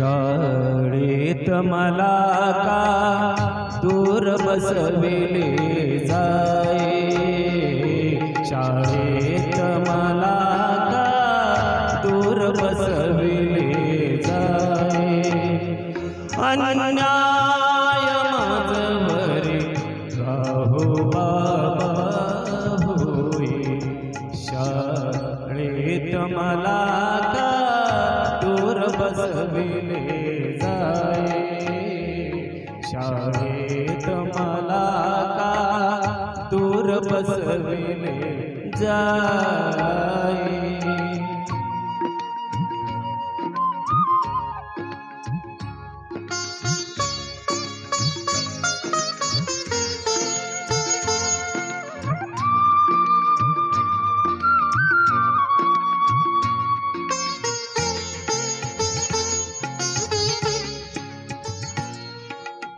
शाळेत मला का दूर बसविले जाई, शाळेत मला का दूर बसविले जाई। अन्याय माझवरी राहो बाबा होई, शाळेत मला का दूर बसविले जाई, शाळेत मला का दूर बसविले जाई।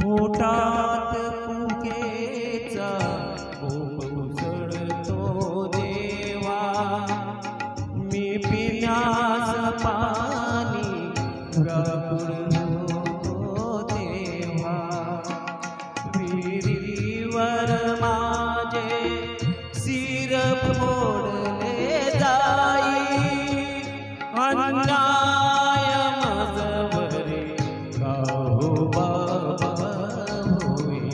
पोटात फुगेचा कोप उसळतो देवा, मी पिण्यास पाणी व्याकुळ होतो देवा। विहिरीवर माझे शिर फोडले जाई, अन्याय माझवरी राहो बाबा होई,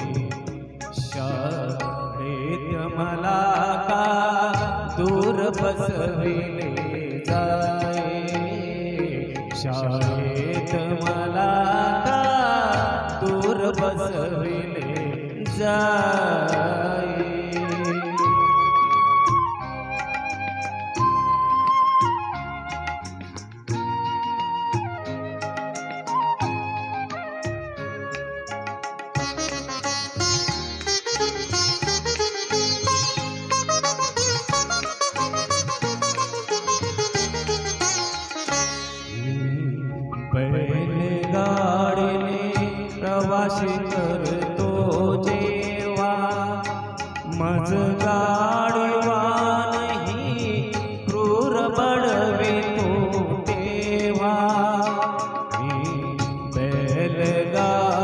शाळेत मला का दूर बसविले जाई, शाळेत मला का दूर बसविले जाई। बैलगाडीने प्रवासी करतो जेव्हा, मज गाडीवानही क्रूर बडवितो तेव्हा। बैलगाडीने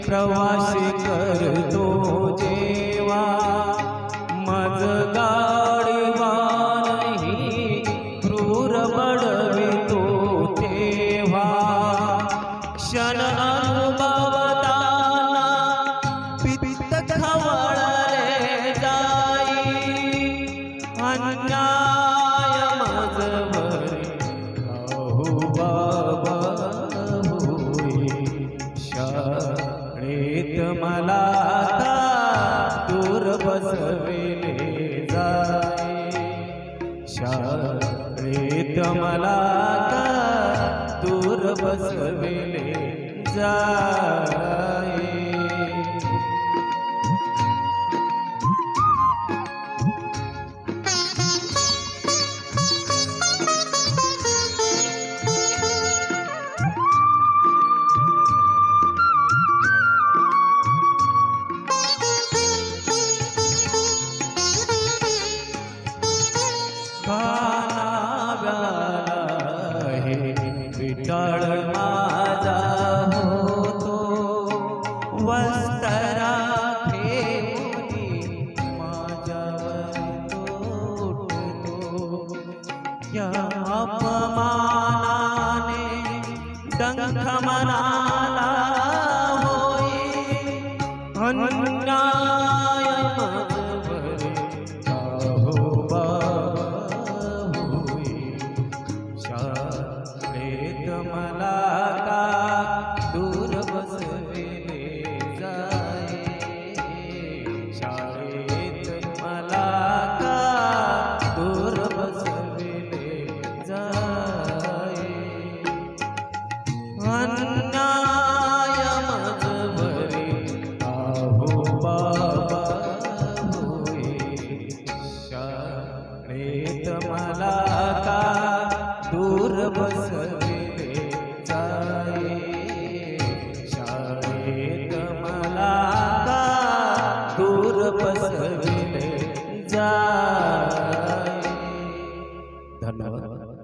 प्रवासी करतो जेव्हा, मज गाडीवानही क्रूर बडवितो तेव्हा। क्षण अनुभवताना पित्त खवळले जाई, अन्याय माझवरी राहो बाबा होई, शाळेत मला का दूर बसविले जाई, शाळेत मला का दूर बसविले जाई। विटाळ माझा होतो, वस्त्रा खेळी माझ्यावर तुटतो, या अपमानाने डंख मनाला होई, अन्याय माझवरी राहो बाबा होई, शाळेत मला का दूर बसविले जाई, शाळेत मला का दूर बसविले जाई। अन्याय माझवरी राहो बाबा होई, शाळेत मला का दूर बसविले जाई, शाळेत मला का दूर बसविले जाई। धन्यवाद।